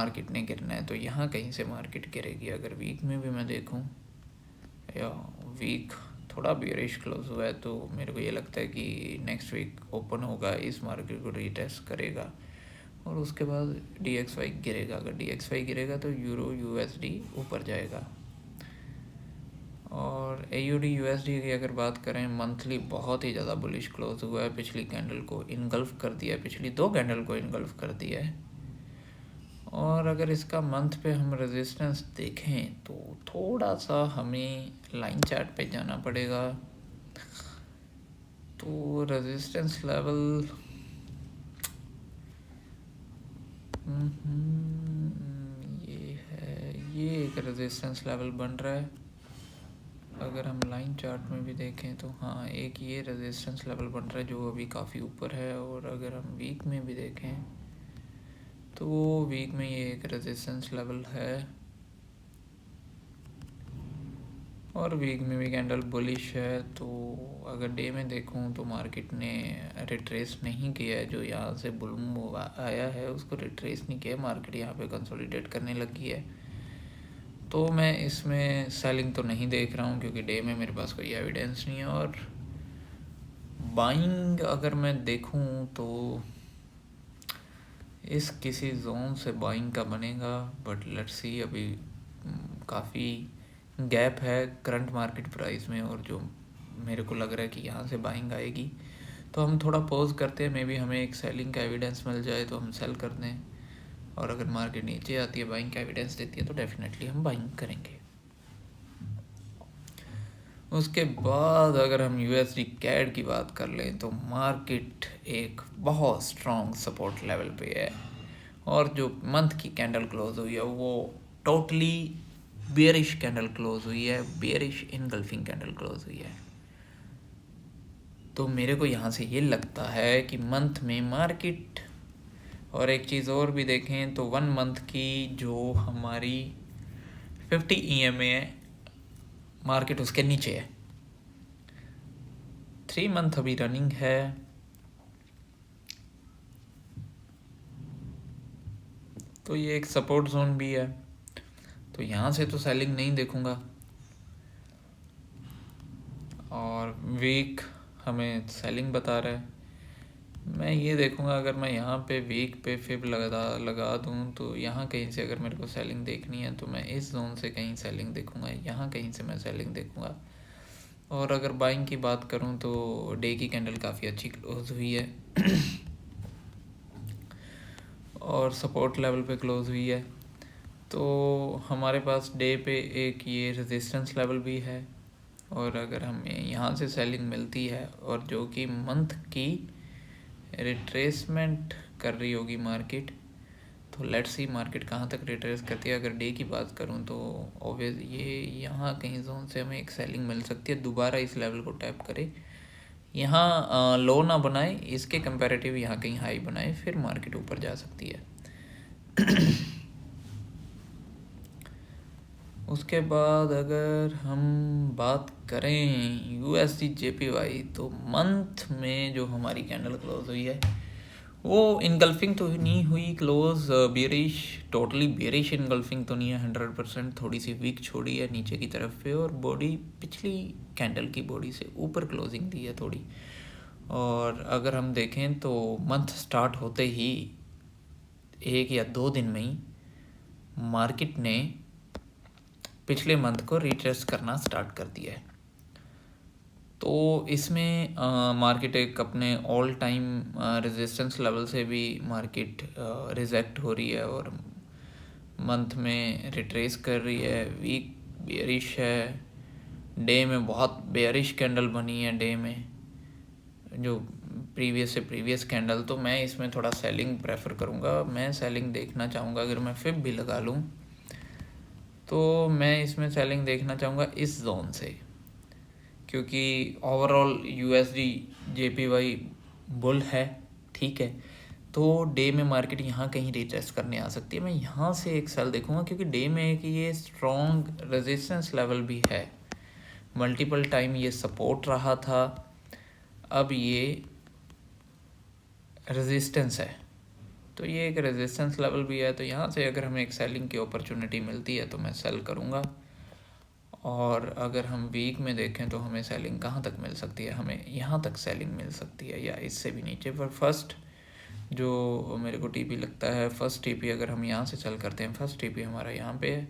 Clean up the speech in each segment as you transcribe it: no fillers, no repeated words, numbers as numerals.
Market ने गिरना है तो यहाँ कहीं से मार्केट गिरेगी। अगर वीक में भी मैं देखूँ या वीक थोड़ा बेयरिश क्लोज हुआ है तो मेरे को ये लगता है कि नेक्स्ट वीक ओपन होगा, इस मार्केट को रीटेस्ट करेगा और उसके बाद DXY गिरेगा। अगर DXY गिरेगा तो यूरो USD ऊपर जाएगा। और AUD USD की अगर बात करें, मंथली बहुत ही ज़्यादा बुलिश क्लोज हुआ है, पिछली कैंडल को इनगल्फ कर दिया है, पिछली 2 कैंडल को इनगल्फ कर दिया है। और अगर इसका मंथ पे हम रेजिस्टेंस देखें तो थोड़ा सा हमें लाइन चार्ट पे जाना पड़ेगा। तो रेजिस्टेंस लेवल ये है, ये एक रेजिस्टेंस लेवल बन रहा है। अगर हम लाइन चार्ट में भी देखें तो हाँ, एक ये रेजिस्टेंस लेवल बन रहा है जो अभी काफ़ी ऊपर है। और अगर हम वीक में भी देखें तो वीक में ये एक रेजिस्टेंस लेवल है और वीक में भी कैंडल बुलिश है। तो अगर डे में देखूं तो मार्केट ने रिट्रेस नहीं किया है, जो यहाँ से बुल मूव आया है उसको रिट्रेस नहीं किया, मार्केट यहाँ पे कंसोलिडेट करने लगी है। तो मैं इसमें सेलिंग तो नहीं देख रहा हूँ क्योंकि डे में मेरे पास कोई एविडेंस नहीं है। और बाइंग अगर मैं देखूँ तो इस किसी जोन से बाइंग का बनेगा, बट लेट्स सी। अभी काफ़ी गैप है करंट मार्केट प्राइस में और जो मेरे को लग रहा है कि यहाँ से बाइंग आएगी। तो हम थोड़ा पॉज करते हैं, मे बी हमें एक सेलिंग का एविडेंस मिल जाए तो हम सेल कर दें। और अगर मार्केट नीचे आती है, बाइंग का एविडेंस देती है, तो डेफिनेटली हम बाइंग करेंगे। उसके बाद अगर हम USD CAD की बात कर लें तो मार्केट एक बहुत स्ट्रॉन्ग सपोर्ट लेवल पे है और जो मंथ की कैंडल क्लोज हुई है वो टोटली बेयरिश कैंडल क्लोज हुई है, बेयरिश इनगल्फिंग कैंडल क्लोज हुई है। तो मेरे को यहाँ से ये लगता है कि मंथ में मार्केट, और एक चीज़ और भी देखें तो 1 मंथ की जो हमारी 50 EMA है, मार्केट उसके नीचे है। 3 मंथ अभी रनिंग है। तो ये एक सपोर्ट जोन भी है, तो यहाँ से तो सेलिंग नहीं देखूँगा। और वीक हमें सेलिंग बता रहा है। मैं ये देखूँगा, अगर मैं यहाँ पे वीक पे फिब लगा दूँ तो यहाँ कहीं से अगर मेरे को सेलिंग देखनी है तो मैं इस जोन से कहीं सेलिंग देखूँगा, यहाँ कहीं से मैं सेलिंग देखूँगा। और अगर बाइंग की बात करूँ तो डे की कैंडल काफ़ी अच्छी क्लोज हुई है और सपोर्ट लेवल पे क्लोज हुई है। तो हमारे पास डे पे एक ये रेजिस्टेंस लेवल भी है। और अगर हमें यहाँ से सेलिंग मिलती है और जो कि मंथ की रिट्रेसमेंट कर रही होगी मार्केट, तो लेट्स सी मार्केट कहाँ तक रिट्रेस करती है। अगर डे की बात करूँ तो ऑब्वियस ये यहाँ कहीं जोन से हमें एक सेलिंग मिल सकती है, दोबारा इस लेवल को टैप करे, यहाँ लो ना बनाए, इसके कंपैरेटिव यहाँ कहीं हाई बनाए, फिर मार्केट ऊपर जा सकती है। उसके बाद अगर हम बात करें USD JPY तो मंथ में जो हमारी कैंडल क्लोज हुई है वो इनगल्फिंग तो नहीं हुई close, bearish, totally bearish engulfing तो नहीं है 100%, थोड़ी सी वीक छोड़ी है नीचे की तरफ पे और बॉडी पिछली कैंडल की बॉडी से ऊपर क्लोजिंग दी है थोड़ी। और अगर हम देखें तो मंथ स्टार्ट होते ही 1 या 2 दिन में ही मार्केट ने पिछले मंथ को रिट्रेस करना स्टार्ट कर दिया है। तो इसमें मार्केट एक अपने ऑल टाइम रेजिस्टेंस लेवल से भी मार्केट रिजेक्ट हो रही है और मंथ में रिट्रेस कर रही है। वीक बेयरिश है, डे में बहुत बेयरिश कैंडल बनी है डे में जो प्रीवियस कैंडल। तो मैं इसमें थोड़ा सेलिंग प्रेफर करूँगा, मैं सेलिंग देखना चाहूँगा। अगर मैं फिब भी लगा लूँ तो मैं इसमें सेलिंग देखना चाहूँगा इस जोन से, क्योंकि ओवरऑल USD JPY बुल है, ठीक है। तो डे में मार्केट यहाँ कहीं रिटेस्ट करने आ सकती है, मैं यहाँ से एक सेल देखूँगा क्योंकि डे में एक ये स्ट्रॉन्ग रेजिस्टेंस लेवल भी है, मल्टीपल टाइम ये सपोर्ट रहा था, अब ये रेजिस्टेंस है। तो ये एक रेजिस्टेंस लेवल भी है, तो यहाँ से अगर हमें एक सेलिंग की अपॉर्चुनिटी मिलती है तो मैं सेल करूँगा। और अगर हम वीक में देखें तो हमें सेलिंग कहाँ तक मिल सकती है, हमें यहाँ तक सेलिंग मिल सकती है या इससे भी नीचे। पर फर्स्ट जो मेरे को टीपी लगता है, फर्स्ट टीपी अगर हम यहाँ से सेल करते हैं, फर्स्ट टीपी हमारा यहाँ पे है,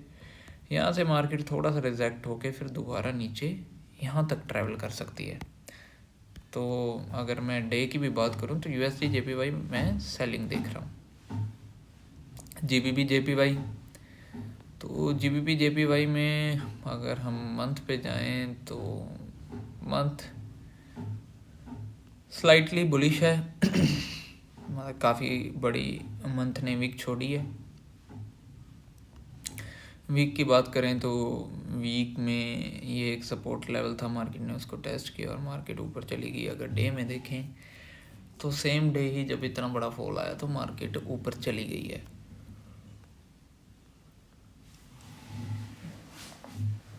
यहाँ से मार्केट थोड़ा सा रिजेक्ट होके फिर दोबारा नीचे यहाँ तक ट्रैवल कर सकती है। तो अगर मैं डे की भी बात करूँ तो USD JPY मैं सेलिंग देख रहा हूँ। GBP JPY, तो GBP JPY में अगर हम मंथ पे जाएं तो मंथ स्लाइटली बुलिश है मतलब काफ़ी बड़ी मंथ ने वीक छोड़ी है। वीक की बात करें तो वीक में ये एक सपोर्ट लेवल था, मार्केट ने उसको टेस्ट किया और मार्केट ऊपर चली गई। अगर डे में देखें तो सेम डे ही जब इतना बड़ा फॉल आया तो मार्केट ऊपर चली गई है।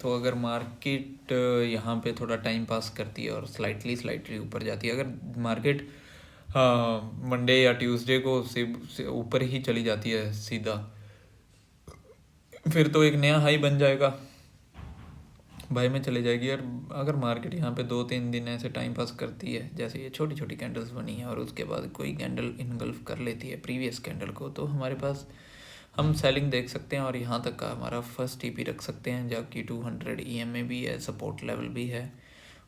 तो अगर मार्केट यहाँ पे थोड़ा टाइम पास करती है और स्लाइटली ऊपर जाती है, अगर मार्केट मंडे या ट्यूसडे को से ऊपर ही चली जाती है सीधा, फिर तो एक नया हाई बन जाएगा, बाय में चले जाएगी। और अगर मार्केट यहाँ पे 2-3 दिन ऐसे टाइम पास करती है, जैसे ये छोटी छोटी कैंडल्स बनी है और उसके बाद कोई कैंडल इनगल्फ कर लेती है प्रीवियस कैंडल को, तो हमारे पास हम सेलिंग देख सकते हैं और यहाँ तक का हमारा फर्स्ट टीपी रख सकते हैं, जबकि 200 EMA भी है, सपोर्ट लेवल भी है।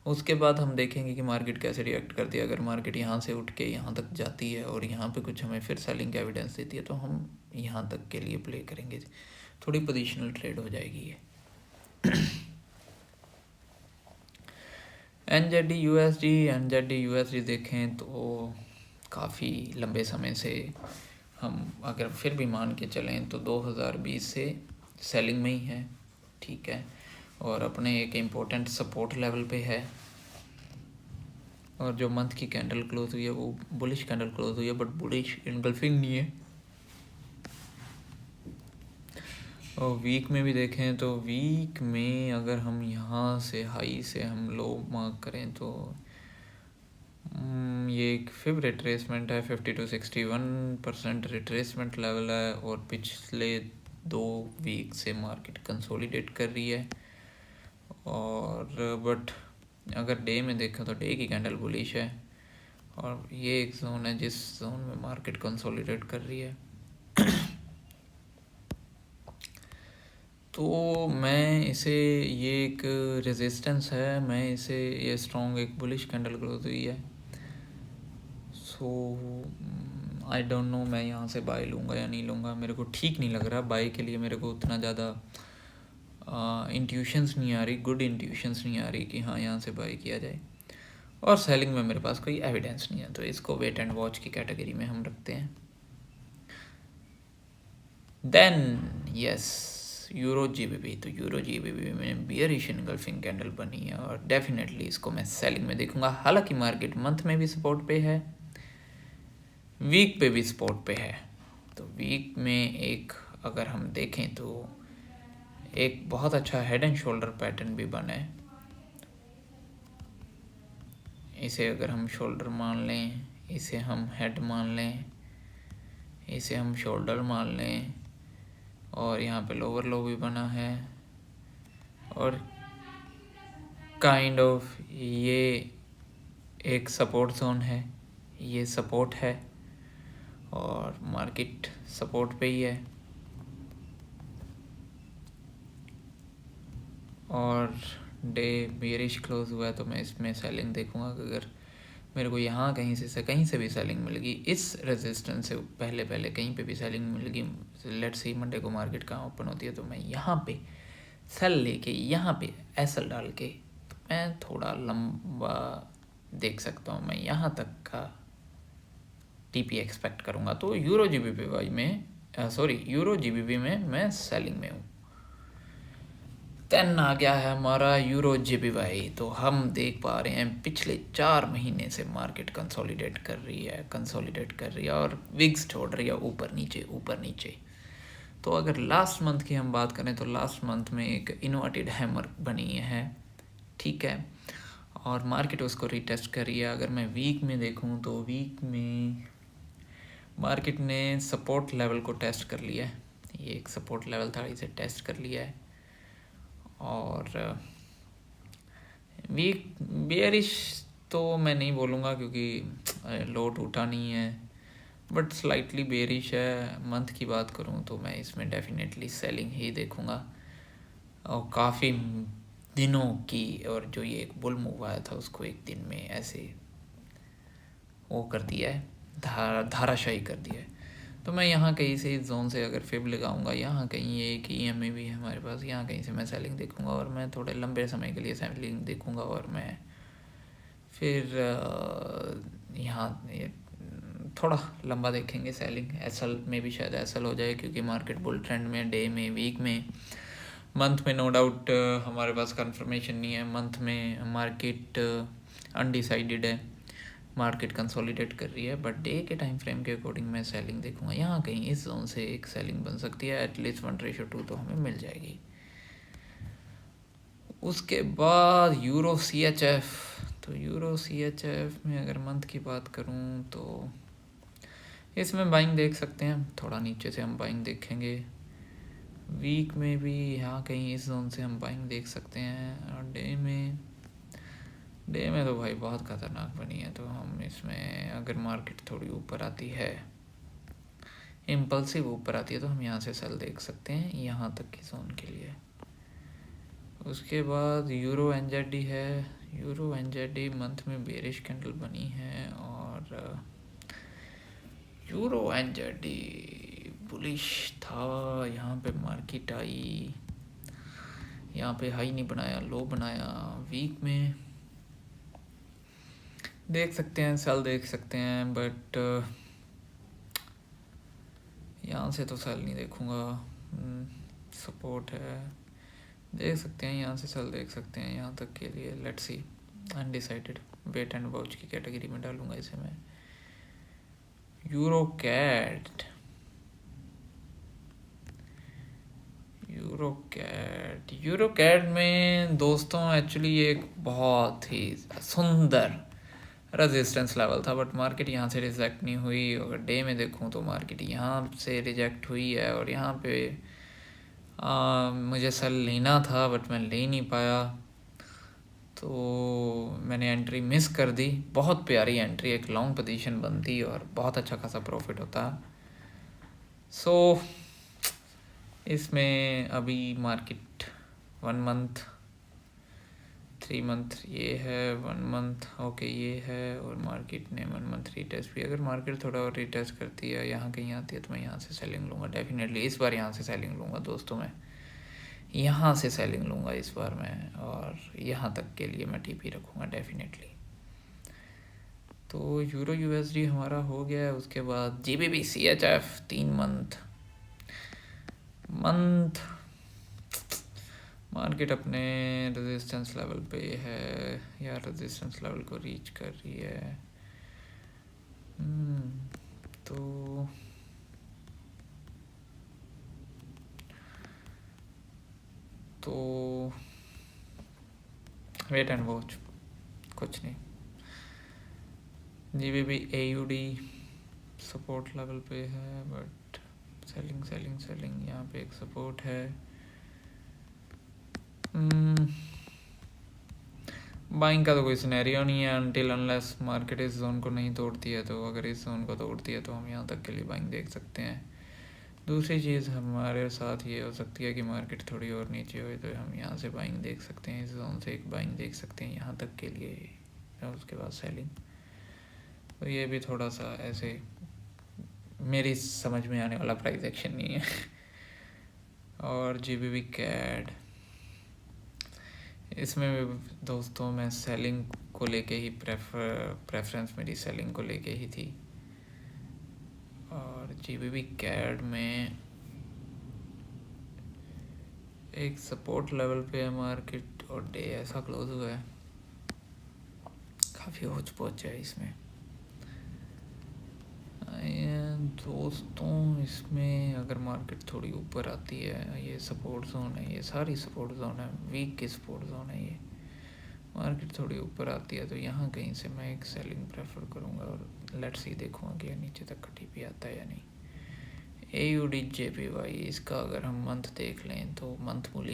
उसके बाद हम देखेंगे कि मार्केट कैसे रिएक्ट करती है। अगर मार्केट यहाँ से उठ के यहाँ तक जाती है और यहाँ पे कुछ हमें फिर सेलिंग का एविडेंस देती है तो हम यहाँ तक के लिए प्ले करेंगे, थोड़ी पोजिशनल ट्रेड हो जाएगी ये। NZD USD देखें तो काफ़ी लंबे समय से हम अगर फिर भी मान के चलें तो 2020 से सेलिंग में ही है, ठीक है, और अपने एक इम्पोर्टेंट सपोर्ट लेवल पे है। और जो मंथ की कैंडल क्लोज हुई है वो बुलिश कैंडल क्लोज हुई है, बट बुलिश इनगल्फिंग नहीं है। और वीक में भी देखें तो वीक में अगर हम यहाँ से हाई से हम लो मार्क करें तो ये एक फिब रिट्रेसमेंट है, 50 to 61% रिट्रेसमेंट लेवल है और पिछले 2 वीक से मार्केट कंसोलिडेट कर रही है। और बट अगर डे में देखें तो डे की कैंडल बुलिश है और ये एक जोन है जिस जोन में मार्केट कंसोलिडेट कर रही है। तो मैं इसे, ये एक रेजिस्टेंस है, मैं इसे, ये स्ट्रॉन्ग एक बुलिश कैंडल ग्रोथ हुई है, सो आई डोंट नो मैं यहाँ से बाय लूँगा या नहीं लूँगा। मेरे को ठीक नहीं लग रहा बाय के लिए, मेरे को उतना ज़्यादा इंट्यूशंस नहीं आ रही, गुड इंट्यूशंस नहीं आ रही कि हाँ यहाँ से बाय किया जाए। और सेलिंग में मेरे पास कोई एविडेंस नहीं है, तो इसको वेट एंड वॉच की कैटेगरी में हम रखते हैं। देन यस यूरो जीबीपी, तो यूरो जीबीपी में बियरिश इनगल्फिंग कैंडल बनी है और डेफिनेटली इसको मैं सेलिंग में देखूंगा। हालांकि मार्केट मंथ में भी सपोर्ट पे है, वीक पे भी सपोर्ट पे है। तो वीक में एक अगर हम देखें तो एक बहुत अच्छा हेड एंड शोल्डर पैटर्न भी बना है। इसे अगर हम शोल्डर मान लें, इसे हम हेड मान लें, इसे हम शोल्डर मान लें, और यहाँ पे लोअर लो भी बना है और काइंड ऑफ ये एक सपोर्ट जोन है, ये सपोर्ट है और मार्केट सपोर्ट पे ही है। और डे बेरिश क्लोज हुआ है तो मैं इसमें सेलिंग देखूंगा। अगर मेरे को यहाँ कहीं से भी सेलिंग मिल गई, इस रेजिस्टेंस से पहले कहीं पे भी सेलिंग मिल गई, लेट्स सी मंडे को मार्केट कहाँ ओपन होती है, तो मैं यहाँ पे सेल लेके यहाँ पे एसएल डाल के तो मैं थोड़ा लंबा देख सकता हूँ, मैं यहाँ तक का टीपी एक्सपेक्ट करूँगा। तो यूरो जीबीपी में मैं सेलिंग में हूँ। देन आ गया है हमारा यूरो जीबीवाई। तो हम देख पा रहे हैं पिछले 4 महीने से मार्केट कंसोलिडेट कर रही है और विग्स छोड़ रही है ऊपर नीचे। तो अगर लास्ट मंथ की हम बात करें तो लास्ट मंथ में एक इन्वर्टेड हैमर बनी है, ठीक है, और मार्केट उसको रिटेस्ट कर रही है। अगर मैं वीक में देखूं तो वीक में मार्केट ने सपोर्ट लेवल को टेस्ट कर लिया है, ये एक सपोर्ट लेवल था, इसे टेस्ट कर लिया है। और वीक बेयरिश तो मैं नहीं बोलूँगा क्योंकि लो टूटा नहीं है, बट स्लाइटली बेयरिश है। मंथ की बात करूँ तो मैं इसमें डेफिनेटली सेलिंग ही देखूँगा, और काफ़ी दिनों की, और जो ये एक बुल मूव आया था उसको एक दिन में ऐसे वो कर दिया है, धाराशाही कर दिया है। तो मैं यहाँ कहीं से इस जोन से अगर फिब लगाऊंगा, यहाँ कहीं ये एक EMA भी है हमारे पास, यहाँ कहीं से मैं सेलिंग देखूंगा और मैं थोड़े लंबे समय के लिए सेलिंग देखूंगा। और मैं फिर यहाँ थोड़ा लंबा देखेंगे सेलिंग। SL में भी शायद SL हो जाए, क्योंकि मार्केट बुल ट्रेंड में, डे में, वीक में, मंथ में नो डाउट हमारे पास कंफर्मेशन नहीं है। मंथ में मार्केट अनडिसाइडेड है, मार्केट कंसोलिडेट कर रही है, बट डे के टाइम फ्रेम के अकॉर्डिंग मैं सेलिंग देखूंगा। यहाँ कहीं इस जोन से एक सेलिंग बन सकती है, एटलीस्ट 1:2 तो हमें मिल जाएगी। उसके बाद यूरो CHF, तो यूरो CHF में अगर मंथ की बात करूँ तो इसमें बाइंग देख सकते हैं, थोड़ा नीचे से हम बाइंग देखेंगे। वीक में भी यहाँ कहीं इस जोन से हम बाइंग देख सकते हैं, और डे में तो भाई बहुत ख़तरनाक बनी है। तो हम इसमें अगर मार्केट थोड़ी ऊपर आती है, इम्पल्सिव ऊपर आती है, तो हम यहाँ से सेल देख सकते हैं यहाँ तक की जोन के लिए। उसके बाद यूरो NZD है, यूरो NZD मंथ में बेरिश कैंडल बनी है, और यूरो NZD बुलिश था। यहाँ पे मार्केट आई, यहाँ पे हाई नहीं बनाया, लो बनाया। वीक में देख सकते हैं, सेल देख सकते हैं, बट यहाँ से तो सेल नहीं देखूँगा। सपोर्ट है, देख सकते हैं, यहाँ से सेल देख सकते हैं यहाँ तक के लिए। Let's see, undecided, wait and watch की कैटेगरी में डालूंगा इसे मैं। यूरो कैट में दोस्तों एक्चुअली एक बहुत ही सुंदर रेजिस्टेंस लेवल था, बट मार्केट यहाँ से रिजेक्ट नहीं हुई। अगर डे में देखूँ तो मार्केट यहाँ से रिजेक्ट हुई है, और यहाँ पे मुझे सेल लेना था बट मैं ले नहीं पाया, तो मैंने एंट्री मिस कर दी। बहुत प्यारी एंट्री, एक लॉन्ग पोजीशन बनती और बहुत अच्छा खासा प्रॉफिट होता। सो इसमें अभी मार्केट 1 मंथ, 3 मंथ ये है, 1 मंथ ओके ये है, और मार्केट ने 1 मंथ रीटेस्ट भी। अगर मार्केट थोड़ा और रीटेस्ट करती है, यहाँ कहीं आती है, तो मैं यहाँ से सेलिंग लूँगा डेफिनेटली। इस बार यहाँ से सेलिंग लूँगा दोस्तों, मैं यहाँ से सेलिंग लूँगा इस बार मैं, और यहाँ तक के लिए मैं TP रखूँगा डेफिनेटली। तो यूरो USD हमारा हो गया है। उसके बाद GBP CHF 3 मंथ मार्केट अपने रेजिस्टेंस लेवल पे है, या रेजिस्टेंस लेवल को रीच कर रही है। तो वेट एंड वॉच, कुछ नहीं। GBP AUD सपोर्ट लेवल पे है, बट सेलिंग यहाँ पे एक सपोर्ट है। बाइंग का तो कोई सिनेरियो नहीं है अनटिल अनलेस मार्केट इस जोन को नहीं तोड़ती है। तो अगर इस जोन को तोड़ती है तो हम यहाँ तक के लिए बाइंग देख सकते हैं। दूसरी चीज़ हमारे साथ ये हो सकती है कि मार्केट थोड़ी और नीचे हो, तो हम यहाँ से बाइंग देख सकते हैं, इस जोन से एक बाइंग देख सकते हैं यहाँ तक के लिए, और उसके बाद सेलिंग। तो ये भी थोड़ा सा ऐसे मेरी समझ में आने वाला प्राइस एक्शन नहीं है। और GBP CAD, इसमें भी दोस्तों मैं सेलिंग को लेके ही प्रेफरेंस मेरी सेलिंग को लेके ही थी। और GBP CAD में एक सपोर्ट लेवल पे है मार्केट, और डे ऐसा क्लोज हुआ है, काफ़ी होच पोच है इसमें दोस्तों। इसमें अगर मार्केट थोड़ी ऊपर आती है, ये सपोर्ट जोन है, ये सारी सपोर्ट जोन है, वीक की सपोर्ट जोन है ये। मार्केट थोड़ी ऊपर आती है तो यहाँ कहीं से मैं एक सेलिंग प्रेफर करूँगा, और लेट्स सी, देखूँगा कि नीचे तक टीपी आता है या नहीं। AUD JPY, इसका अगर हम मंथ देख लें तो मंथ मूली